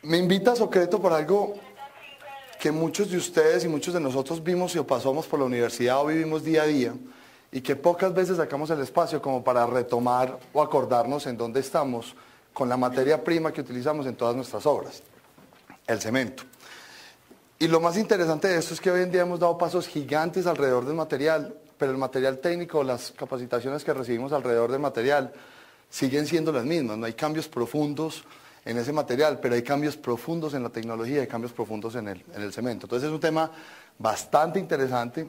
Me invita a Socreto por algo que muchos de ustedes y muchos de nosotros vimos y o pasamos por la universidad o vivimos día a día y que pocas veces sacamos el espacio como para retomar o acordarnos en dónde estamos con la materia prima que utilizamos en todas nuestras obras, el cemento. Y lo más interesante de esto es que hoy en día hemos dado pasos gigantes alrededor del material, pero el material técnico, las capacitaciones que recibimos alrededor del material siguen siendo las mismas, no hay cambios profundos en ese material, pero hay cambios profundos en la tecnología, hay cambios profundos en el cemento. Entonces es un tema bastante interesante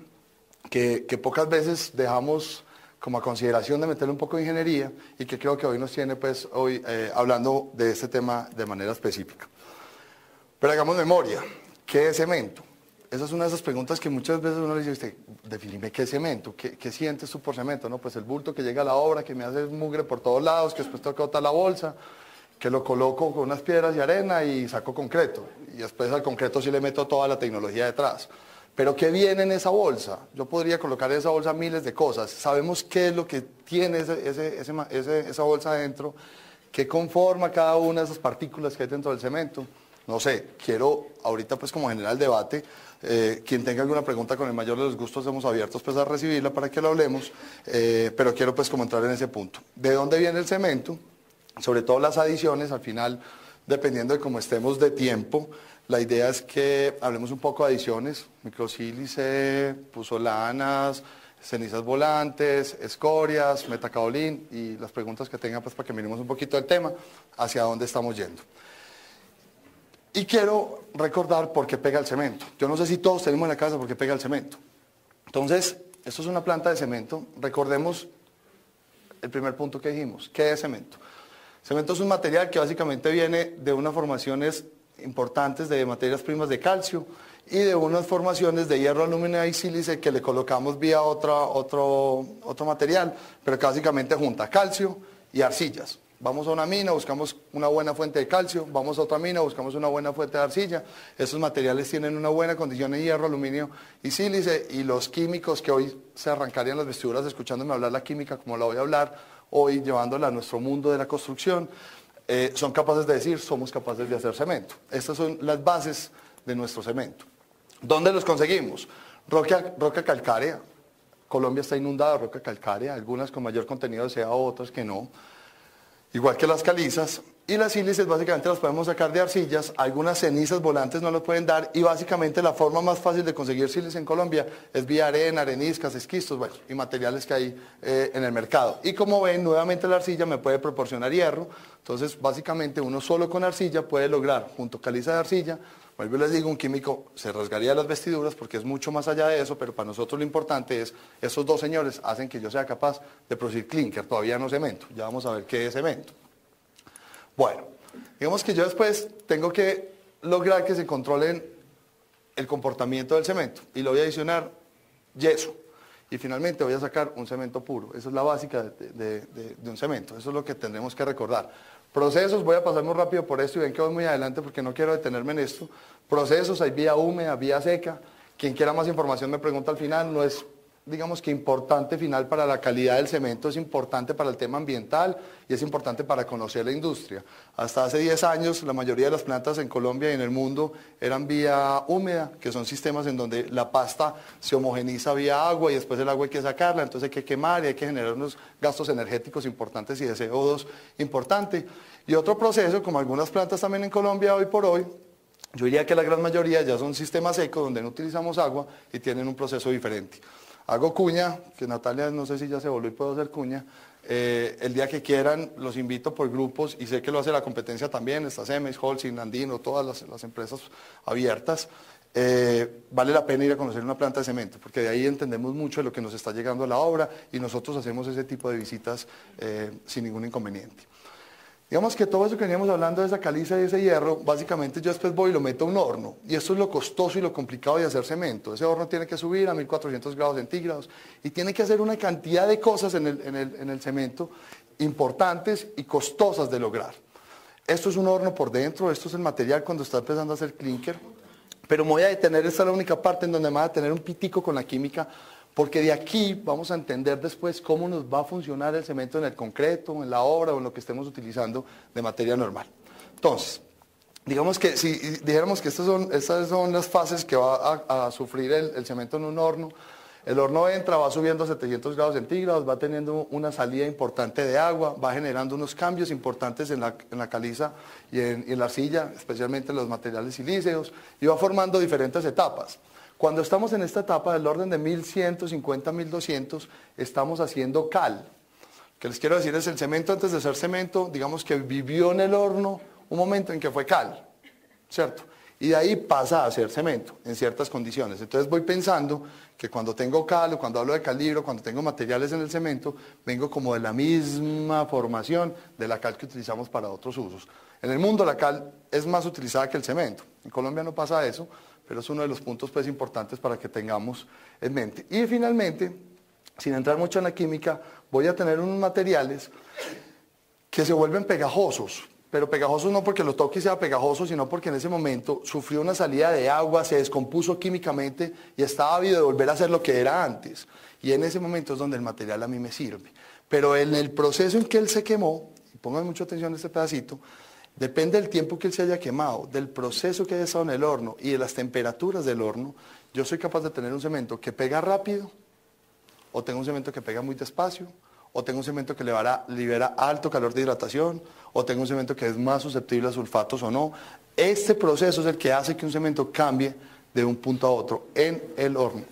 que pocas veces dejamos como a consideración de meterle un poco de ingeniería y que creo que hoy nos tiene pues hoy hablando de este tema de manera específica. Pero hagamos memoria, ¿qué es cemento? Esa es una de esas preguntas que muchas veces uno le dice, usted, definime qué es cemento, ¿qué sientes tú por cemento? No, pues el bulto que llega a la obra, que me hace mugre por todos lados, que después tengo que botar la bolsa, que lo coloco con unas piedras y arena y saco concreto. Y después al concreto sí le meto toda la tecnología detrás. Pero ¿qué viene en esa bolsa? Yo podría colocar en esa bolsa miles de cosas. Sabemos qué es lo que tiene esa bolsa adentro, qué conforma cada una de esas partículas que hay dentro del cemento. No sé, quiero ahorita pues como generar el debate, quien tenga alguna pregunta con el mayor de los gustos estamos abiertos pues a recibirla para que lo hablemos, pero quiero pues como entrar en ese punto. ¿De dónde viene el cemento? Sobre todo las adiciones, al final, dependiendo de cómo estemos de tiempo, la idea es que hablemos un poco de adiciones, microsílice, puzolanas, cenizas volantes, escorias, metacaolín y las preguntas que tengan pues para que miremos un poquito el tema, hacia dónde estamos yendo. Y quiero recordar por qué pega el cemento. Yo no sé si todos tenemos en la casa por qué pega el cemento. Entonces, esto es una planta de cemento. Recordemos el primer punto que dijimos. ¿Qué es cemento? Cemento es un material que básicamente viene de unas formaciones importantes de materias primas de calcio y de unas formaciones de hierro, aluminio y sílice que le colocamos vía otro material, pero que básicamente junta calcio y arcillas. Vamos a una mina, buscamos una buena fuente de calcio, vamos a otra mina, buscamos una buena fuente de arcilla. Esos materiales tienen una buena condición de hierro, aluminio y sílice, y los químicos que hoy se arrancarían las vestiduras escuchándome hablar la química como la voy a hablar, hoy llevándola a nuestro mundo de la construcción, son capaces de decir, somos capaces de hacer cemento. Estas son las bases de nuestro cemento. ¿Dónde los conseguimos? Roca calcárea. Colombia está inundada de roca calcárea, algunas con mayor contenido de CO, otras que no. Igual que las calizas, y las sílices básicamente las podemos sacar de arcillas, algunas cenizas volantes no lo pueden dar, y básicamente la forma más fácil de conseguir sílice en Colombia es vía arena, areniscas, esquistos, bueno, y materiales que hay en el mercado. Y como ven, nuevamente la arcilla me puede proporcionar hierro, entonces básicamente uno solo con arcilla puede lograr, junto a caliza de arcilla, vuelvo y les digo, un químico se rasgaría las vestiduras porque es mucho más allá de eso, pero para nosotros lo importante es, esos dos señores hacen que yo sea capaz de producir clinker, todavía no cemento, ya vamos a ver qué es cemento. Bueno, digamos que yo después tengo que lograr que se controlen el comportamiento del cemento y le voy a adicionar yeso y finalmente voy a sacar un cemento puro. Esa es la básica de un cemento, eso es lo que tendremos que recordar. Procesos, voy a pasar muy rápido por esto y ven que voy muy adelante porque no quiero detenerme en esto. Procesos, hay vía húmeda, vía seca. Quien quiera más información me pregunta al final, no es, digamos que importante final para la calidad del cemento, es importante para el tema ambiental y es importante para conocer la industria. Hasta hace 10 años la mayoría de las plantas en Colombia y en el mundo eran vía húmeda, que son sistemas en donde la pasta se homogeniza vía agua y después el agua hay que sacarla, entonces hay que quemar y hay que generar unos gastos energéticos importantes y de CO2 importante. Y otro proceso, como algunas plantas también en Colombia hoy por hoy, yo diría que la gran mayoría ya son sistemas secos donde no utilizamos agua y tienen un proceso diferente. Hago cuña, que Natalia no sé si ya se volvió y puedo hacer cuña. El día que quieran los invito por grupos y sé que lo hace la competencia también, está Cemex, Holcim, Andino, todas las empresas abiertas. Vale la pena ir a conocer una planta de cemento porque de ahí entendemos mucho de lo que nos está llegando a la obra y nosotros hacemos ese tipo de visitas sin ningún inconveniente. Digamos que todo eso que veníamos hablando de esa caliza y ese hierro, básicamente yo después voy y lo meto a un horno. Y esto es lo costoso y lo complicado de hacer cemento. Ese horno tiene que subir a 1400 grados centígrados y tiene que hacer una cantidad de cosas en el cemento importantes y costosas de lograr. Esto es un horno por dentro, esto es el material cuando está empezando a hacer clinker. Pero me voy a detener, esta es la única parte en donde me voy a tener un pitico con la química, porque de aquí vamos a entender después cómo nos va a funcionar el cemento en el concreto, en la obra o en lo que estemos utilizando de materia normal. Entonces, digamos que si dijéramos que estas son las fases que va a sufrir el cemento en un horno. El horno entra, va subiendo a 700 grados centígrados, va teniendo una salida importante de agua, va generando unos cambios importantes en la caliza y en la arcilla, especialmente en los materiales silíceos, y va formando diferentes etapas. Cuando estamos en esta etapa del orden de 1150, 1200, estamos haciendo cal. Lo que les quiero decir es el cemento antes de ser cemento, digamos que vivió en el horno un momento en que fue cal, ¿cierto? Y de ahí pasa a ser cemento en ciertas condiciones. Entonces voy pensando que cuando tengo cal o cuando hablo de calibre, cuando tengo materiales en el cemento, vengo como de la misma formación de la cal que utilizamos para otros usos. En el mundo la cal es más utilizada que el cemento. En Colombia no pasa eso, pero es uno de los puntos pues, importantes para que tengamos en mente. Y finalmente, sin entrar mucho en la química, voy a tener unos materiales que se vuelven pegajosos. Pero pegajosos no porque lo toque y sea pegajoso, sino porque en ese momento sufrió una salida de agua, se descompuso químicamente y estaba ávido de volver a ser lo que era antes. Y en ese momento es donde el material a mí me sirve. Pero en el proceso en que él se quemó, y pongan mucha atención a este pedacito, depende del tiempo que él se haya quemado, del proceso que haya estado en el horno y de las temperaturas del horno, yo soy capaz de tener un cemento que pega rápido, o tengo un cemento que pega muy despacio, o tengo un cemento que libera alto calor de hidratación, o tengo un cemento que es más susceptible a sulfatos o no. Este proceso es el que hace que un cemento cambie de un punto a otro en el horno.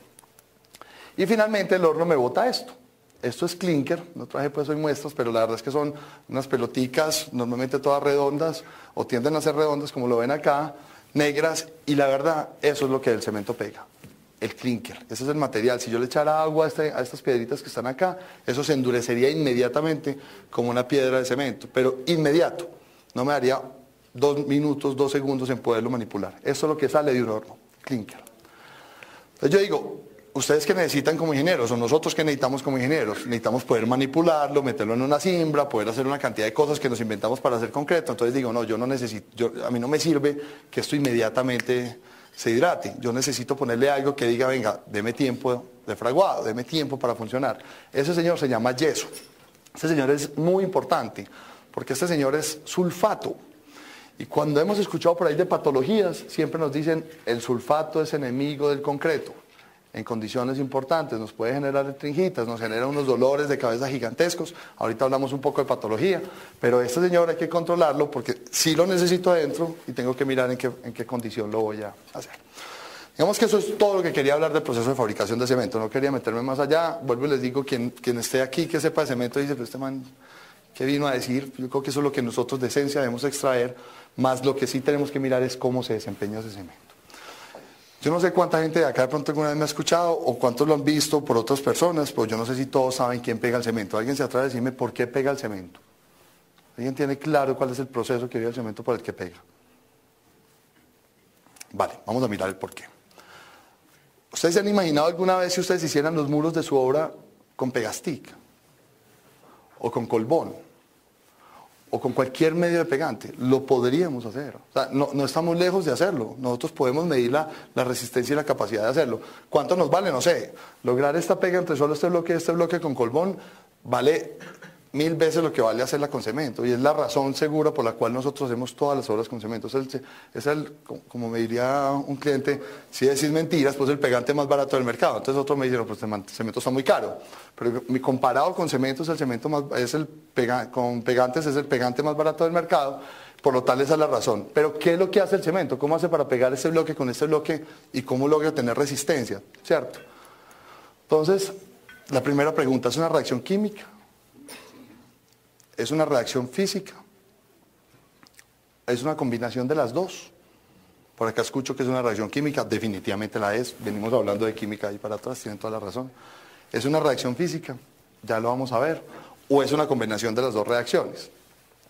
Y finalmente el horno me bota esto. Esto es clinker, no traje pues hoy muestras, pero la verdad es que son unas peloticas, normalmente todas redondas, o tienden a ser redondas como lo ven acá, negras, y la verdad, eso es lo que el cemento pega. El clinker, ese es el material. Si yo le echara agua a estas piedritas que están acá, eso se endurecería inmediatamente como una piedra de cemento, pero inmediato. No me daría 2 minutos, 2 segundos en poderlo manipular. Eso es lo que sale de un horno, clinker. Entonces yo digo, ustedes que necesitan como ingenieros, o nosotros que necesitamos como ingenieros, necesitamos poder manipularlo, meterlo en una cimbra, poder hacer una cantidad de cosas que nos inventamos para hacer concreto. Entonces digo, no, yo no necesito, a mí no me sirve que esto inmediatamente se hidrate. Yo necesito ponerle algo que diga, venga, deme tiempo de fraguado, deme tiempo para funcionar. Ese señor se llama yeso. Este señor es muy importante, porque este señor es sulfato. Y cuando hemos escuchado por ahí de patologías, siempre nos dicen, el sulfato es enemigo del concreto. En condiciones importantes, nos puede generar tringitas, nos genera unos dolores de cabeza gigantescos. Ahorita hablamos un poco de patología, pero este señor hay que controlarlo porque sí lo necesito adentro y tengo que mirar en qué condición lo voy a hacer. Digamos que eso es todo lo que quería hablar del proceso de fabricación de cemento. No quería meterme más allá. Vuelvo y les digo, quien esté aquí, que sepa de cemento, dice, pero este man, ¿qué vino a decir? Yo creo que eso es lo que nosotros de esencia debemos extraer, más lo que sí tenemos que mirar es cómo se desempeña ese cemento. Yo no sé cuánta gente de acá de pronto alguna vez me ha escuchado o cuántos lo han visto por otras personas, pero yo no sé si todos saben quién pega el cemento. ¿Alguien se atreve a decirme por qué pega el cemento? ¿Alguien tiene claro cuál es el proceso que vive el cemento por el que pega? Vale, vamos a mirar el por qué. ¿Ustedes se han imaginado alguna vez si ustedes hicieran los muros de su obra con pegastic? ¿O con colbón? ¿O con cualquier medio de pegante? Lo podríamos hacer. O sea, no estamos lejos de hacerlo. Nosotros podemos medir la resistencia y la capacidad de hacerlo. ¿Cuánto nos vale? No sé. Lograr esta pega entre solo este bloque con colbón vale 1000 veces lo que vale hacerla con cemento. Y es la razón segura por la cual nosotros hacemos todas las obras con cemento. Como me diría un cliente, si decís mentiras, pues el pegante más barato del mercado. Entonces otros me dicen, pues el cemento está muy caro. Pero comparado con cementos, el cemento con pegantes es el pegante más barato del mercado. Por lo tal, esa es la razón. Pero ¿qué es lo que hace el cemento? ¿Cómo hace para pegar ese bloque con este bloque? ¿Y cómo logra tener resistencia? ¿Cierto? Entonces, la primera pregunta, ¿es una reacción química? ¿Es una reacción física? ¿Es una combinación de las dos? Por acá escucho que es una reacción química, definitivamente la es. Venimos hablando de química ahí para atrás, tienen toda la razón. ¿Es una reacción física? Ya lo vamos a ver. ¿O es una combinación de las dos reacciones?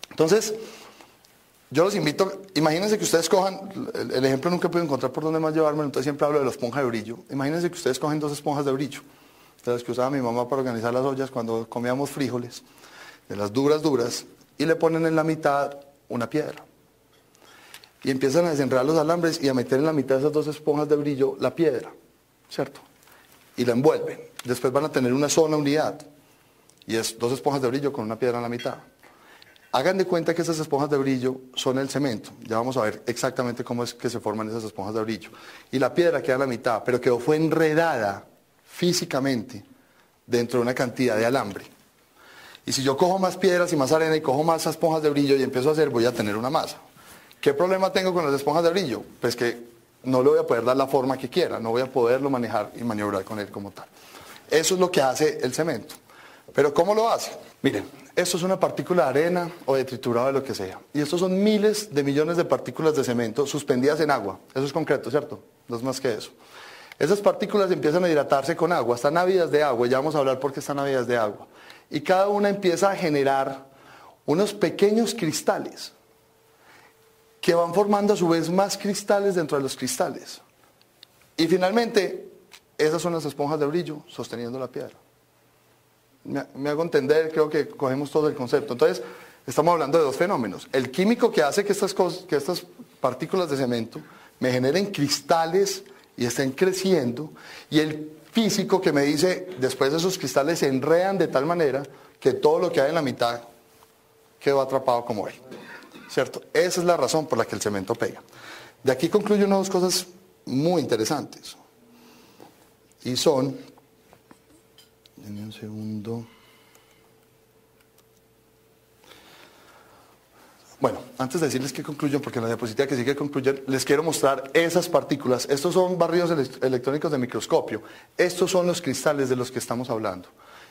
Entonces, yo los invito, imagínense que ustedes cojan, el ejemplo nunca he podido encontrar por dónde más llevármelo, entonces siempre hablo de la esponja de brillo. Imagínense que ustedes cogen 2 esponjas de brillo, de las que usaba mi mamá para organizar las ollas cuando comíamos frijoles, de las duras, y le ponen en la mitad una piedra. Y empiezan a desenredar los alambres y a meter en la mitad de esas 2 esponjas de brillo la piedra, ¿cierto? Y la envuelven. Después van a tener una sola unidad, y es 2 esponjas de brillo con una piedra en la mitad. Hagan de cuenta que esas esponjas de brillo son el cemento. Ya vamos a ver exactamente cómo es que se forman esas esponjas de brillo. Y la piedra queda a la mitad, pero fue enredada físicamente dentro de una cantidad de alambre. Y si yo cojo más piedras y más arena y cojo más esponjas de brillo y empiezo a hacer, voy a tener una masa. ¿Qué problema tengo con las esponjas de brillo? Pues que no le voy a poder dar la forma que quiera, no voy a poderlo manejar y maniobrar con él como tal. Eso es lo que hace el cemento. ¿Pero cómo lo hace? Miren, esto es una partícula de arena o de triturado de lo que sea. Y estos son miles de millones de partículas de cemento suspendidas en agua. Eso es concreto, ¿cierto? No es más que eso. Esas partículas empiezan a hidratarse con agua, están ávidas de agua, ya vamos a hablar por qué están ávidas de agua. Y cada una empieza a generar unos pequeños cristales que van formando a su vez más cristales dentro de los cristales. Y finalmente, esas son las esponjas de brillo sosteniendo la piedra. Me hago entender, creo que cogemos todo el concepto. Entonces, estamos hablando de dos fenómenos. El químico que hace que estas partículas de cemento me generen cristales y estén creciendo, y el físico que me dice, después esos cristales se enredan de tal manera que todo lo que hay en la mitad quedó atrapado como él. ¿Cierto? Esa es la razón por la que el cemento pega. De aquí concluyo unas dos cosas muy interesantes. Y son... Denme un segundo. Bueno, antes de decirles que concluyo, porque en la diapositiva que sigue concluyen, les quiero mostrar esas partículas. Estos son barridos electrónicos de microscopio. Estos son los cristales de los que estamos hablando.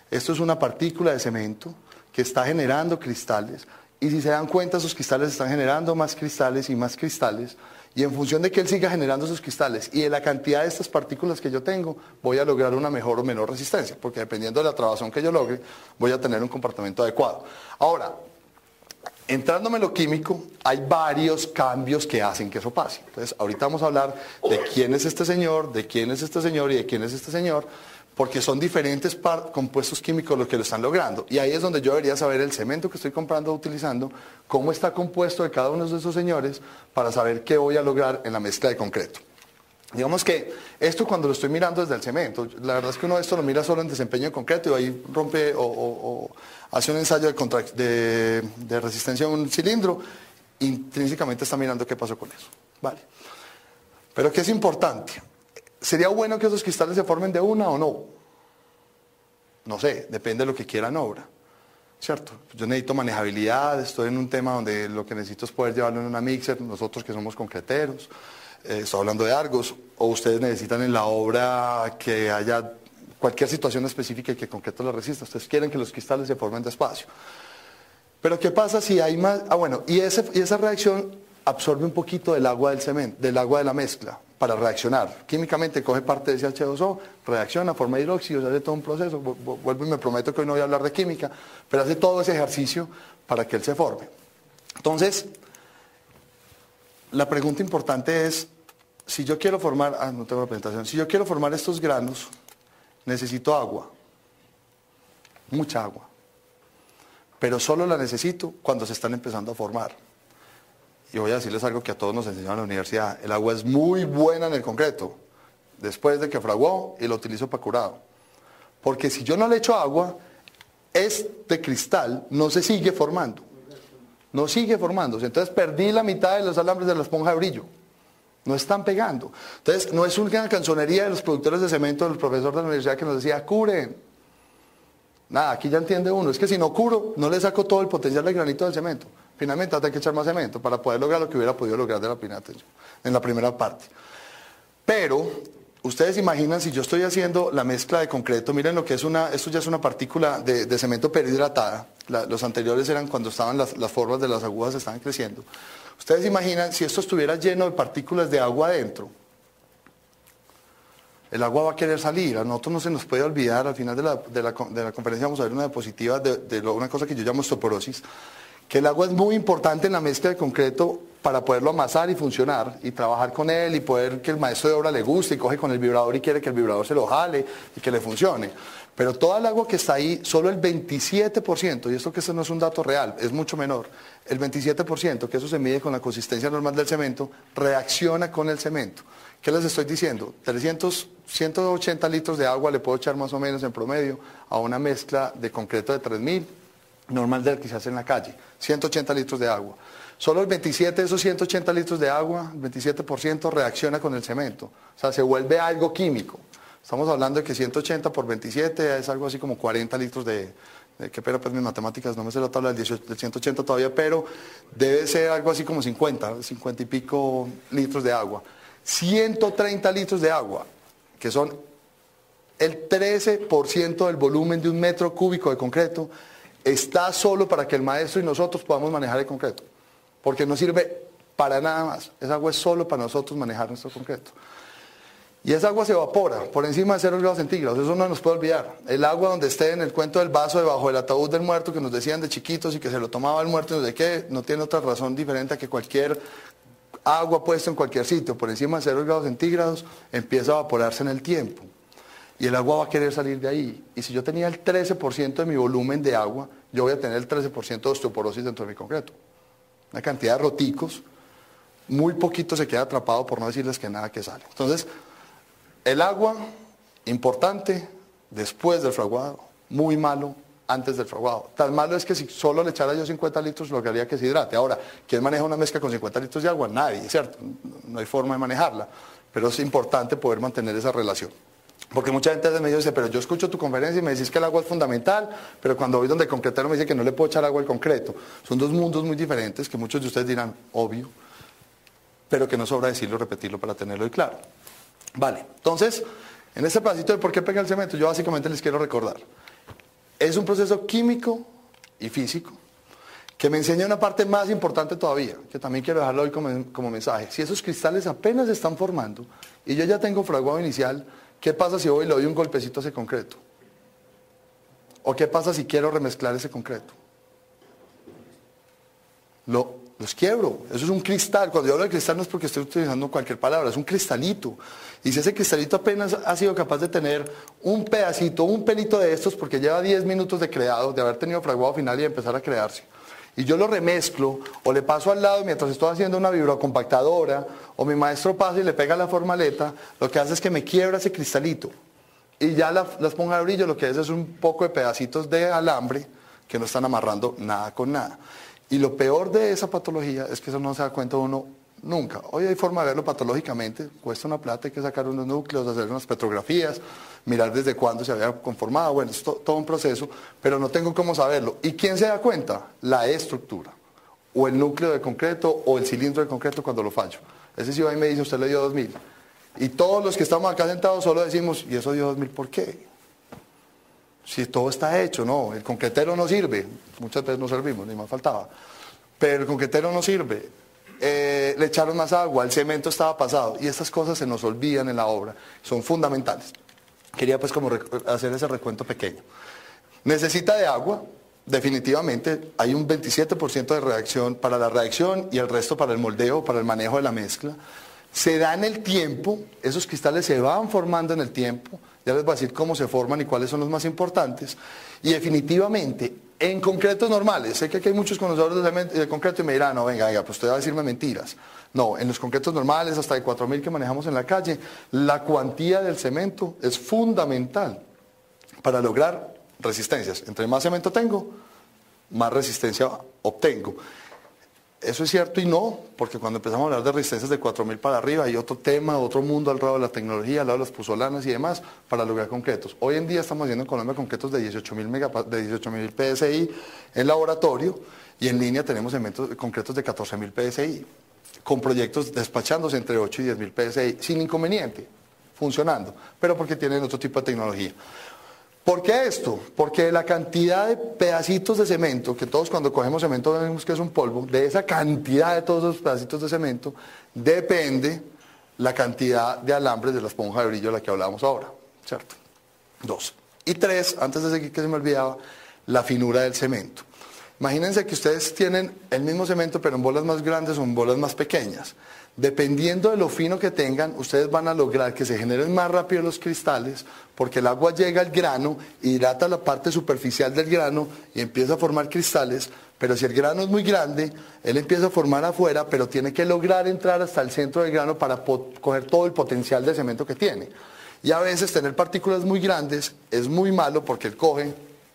Esto es una partícula de cemento que está generando cristales. Y si se dan cuenta, esos cristales están generando más cristales y más cristales. Y en función de que él siga generando esos cristales y de la cantidad de estas partículas que yo tengo, voy a lograr una mejor o menor resistencia. Porque dependiendo de la trabazón que yo logre, voy a tener un comportamiento adecuado. Ahora, entrándome en lo químico, hay varios cambios que hacen que eso pase. Entonces, ahorita vamos a hablar de quién es este señor, de quién es este señor y de quién es este señor, porque son diferentes compuestos químicos los que lo están logrando. Y ahí es donde yo debería saber el cemento que estoy comprando o utilizando, cómo está compuesto de cada uno de esos señores, para saber qué voy a lograr en la mezcla de concreto. Digamos que esto cuando lo estoy mirando desde el cemento, la verdad es que uno esto lo mira solo en desempeño de concreto y ahí rompe o hace un ensayo de resistencia a un cilindro, intrínsecamente está mirando qué pasó con eso. Vale. Pero ¿qué es importante? ¿Sería bueno que esos cristales se formen de una o no? No sé, depende de lo que quiera en obra. ¿Cierto? Yo necesito manejabilidad, estoy en un tema donde lo que necesito es poder llevarlo en una mixer, nosotros que somos concreteros, estoy hablando de Argos, o ustedes necesitan en la obra que haya cualquier situación específica y que concreto la resista. Ustedes quieren que los cristales se formen despacio. Pero ¿qué pasa si hay más? Y esa reacción absorbe un poquito del agua del cemento, del agua de la mezcla, para reaccionar. Químicamente coge parte de ese H2O, reacciona, forma hidróxido, se hace todo un proceso. Vuelvo y me prometo que hoy no voy a hablar de química, pero hace todo ese ejercicio para que él se forme. Entonces, la pregunta importante es, si yo quiero formar, no tengo la presentación, si yo quiero formar estos granos, necesito agua, mucha agua, pero solo la necesito cuando se están empezando a formar. Y voy a decirles algo que a todos nos enseñaron en la universidad, el agua es muy buena en el concreto, después de que fraguó y lo utilizo para curado. Porque si yo no le echo agua, este cristal no se sigue formando, no sigue formándose. Entonces perdí la mitad de los alambres de la esponja de brillo. No están pegando. Entonces, no es una canzonería de los productores de cemento, del profesor de la universidad que nos decía, curen. Nada, aquí ya entiende uno. Es que si no curo, no le saco todo el potencial del granito del cemento. Finalmente, tengo que echar más cemento para poder lograr lo que hubiera podido lograr en la primera parte. Pero, ustedes imaginan si yo estoy haciendo la mezcla de concreto, miren lo que es esto ya es una partícula de cemento perhidratada. Los anteriores eran cuando estaban las formas de las agujas estaban creciendo. Ustedes imaginan si esto estuviera lleno de partículas de agua adentro. El agua va a querer salir. A nosotros no se nos puede olvidar, al final de la conferencia vamos a ver una diapositiva de una cosa que yo llamo osteoporosis, que el agua es muy importante en la mezcla de concreto para poderlo amasar y funcionar y trabajar con él y poder que el maestro de obra le guste y coge con el vibrador y quiere que el vibrador se lo jale y que le funcione. Pero toda el agua que está ahí, solo el 27%, y esto que no es un dato real, es mucho menor, el 27%, que eso se mide con la consistencia normal del cemento, reacciona con el cemento. ¿Qué les estoy diciendo? 180 litros de agua le puedo echar más o menos en promedio a una mezcla de concreto de 3000, normal del que se hace en la calle, 180 litros de agua. Solo el 27 de esos 180 litros de agua, el 27% reacciona con el cemento, o sea, se vuelve algo químico. Estamos hablando de que 180 por 27 es algo así como 40 litros qué pena, pues mis matemáticas, no me sé la tabla del 180 todavía, pero debe ser algo así como 50 y pico litros de agua. 130 litros de agua, que son el 13% del volumen de un metro cúbico de concreto, está solo para que el maestro y nosotros podamos manejar el concreto, porque no sirve para nada más. Esa agua es solo para nosotros manejar nuestro concreto. Y esa agua se evapora por encima de 0 grados centígrados, eso no nos puede olvidar. El agua donde esté en el cuento del vaso debajo del ataúd del muerto que nos decían de chiquitos y que se lo tomaba el muerto y no sé qué, no tiene otra razón diferente a que cualquier agua puesta en cualquier sitio por encima de 0 grados centígrados empieza a evaporarse en el tiempo. Y el agua va a querer salir de ahí. Y si yo tenía el 13% de mi volumen de agua, yo voy a tener el 13% de osteoporosis dentro de mi concreto. Una cantidad de roticos, muy poquito se queda atrapado, por no decirles que nada que sale. Entonces, el agua, importante, después del fraguado, muy malo antes del fraguado. Tan malo es que si solo le echara yo 50 litros, lograría que se hidrate. Ahora, ¿quién maneja una mezcla con 50 litros de agua? Nadie, ¿cierto? No hay forma de manejarla. Pero es importante poder mantener esa relación. Porque mucha gente me dice, pero yo escucho tu conferencia y me decís que el agua es fundamental, pero cuando voy donde el concretero me dice que no le puedo echar agua al concreto. Son dos mundos muy diferentes que muchos de ustedes dirán, obvio, pero que no sobra decirlo, repetirlo para tenerlo claro. Vale, entonces, en este pedacito de por qué pega el cemento, yo básicamente les quiero recordar. Es un proceso químico y físico que me enseña una parte más importante todavía, que también quiero dejarlo hoy como mensaje. Si esos cristales apenas se están formando y yo ya tengo fraguado inicial, ¿qué pasa si hoy le doy un golpecito a ese concreto? ¿O qué pasa si quiero remezclar ese concreto? Los quiebro. Eso es un cristal. Cuando yo hablo de cristal no es porque estoy utilizando cualquier palabra, es un cristalito. Y si ese cristalito apenas ha sido capaz de tener un pedacito, un pelito de estos, porque lleva 10 minutos de creado, de haber tenido fraguado final y de empezar a crearse, y yo lo remezclo, o le paso al lado mientras estoy haciendo una vibrocompactadora, o mi maestro pasa y le pega la formaleta, lo que hace es que me quiebra ese cristalito. Y ya la esponja de brillo lo que es un poco de pedacitos de alambre que no están amarrando nada con nada. Y lo peor de esa patología es que eso no se da cuenta uno nunca. Hoy hay forma de verlo patológicamente, cuesta una plata, hay que sacar unos núcleos, hacer unas petrografías, mirar desde cuándo se había conformado, bueno, es todo un proceso, pero no tengo cómo saberlo. ¿Y quién se da cuenta? La estructura, o el núcleo de concreto, o el cilindro de concreto cuando lo fallo. Ese sí va y me dice, usted le dio 2000. Y todos los que estamos acá sentados solo decimos, ¿y eso dio 2000 por qué? Si todo está hecho, no, el concretero no sirve, muchas veces no servimos, ni más faltaba, pero el concretero no sirve, le echaron más agua, el cemento estaba pasado, y estas cosas se nos olvidan en la obra, son fundamentales. Quería pues como hacer ese recuento pequeño. Necesita de agua, definitivamente, hay un 27% de reacción para la reacción y el resto para el moldeo, para el manejo de la mezcla. Se da en el tiempo, esos cristales se van formando en el tiempo, ya les voy a decir cómo se forman y cuáles son los más importantes. Y definitivamente, en concretos normales, sé que aquí hay muchos conocedores de concreto y me dirán, no, venga, pues usted va a decirme mentiras. No, en los concretos normales, hasta de 4000 que manejamos en la calle, la cuantía del cemento es fundamental para lograr resistencias. Entre más cemento tengo, más resistencia obtengo. Eso es cierto y no, porque cuando empezamos a hablar de resistencias de 4000 para arriba hay otro tema, otro mundo al lado de la tecnología, al lado de las puzolanas y demás, para lograr concretos. Hoy en día estamos haciendo en Colombia concretos de 18.000 PSI en laboratorio y en línea tenemos concretos de 14.000 PSI, con proyectos despachándose entre 8 y 10.000 PSI, sin inconveniente, funcionando, pero porque tienen otro tipo de tecnología. ¿Por qué esto? Porque la cantidad de pedacitos de cemento, que todos cuando cogemos cemento vemos que es un polvo, de esa cantidad de todos esos pedacitos de cemento, depende la cantidad de alambres de la esponja de brillo de la que hablábamos ahora, ¿cierto? 2. Y 3, antes de seguir que se me olvidaba, la finura del cemento. Imagínense que ustedes tienen el mismo cemento pero en bolas más grandes o en bolas más pequeñas. Dependiendo de lo fino que tengan, ustedes van a lograr que se generen más rápido los cristales porque el agua llega al grano, hidrata la parte superficial del grano y empieza a formar cristales, pero si el grano es muy grande, él empieza a formar afuera, pero tiene que lograr entrar hasta el centro del grano para coger todo el potencial de cemento que tiene. Y a veces tener partículas muy grandes es muy malo porque él coge,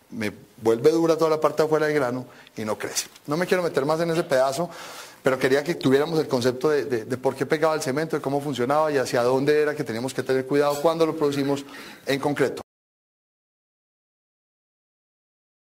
me vuelve dura toda la parte de afuera del grano y no crece. No me quiero meter más en ese pedazo, pero quería que tuviéramos el concepto de por qué pegaba el cemento, de cómo funcionaba y hacia dónde era que teníamos que tener cuidado cuando lo producimos en concreto.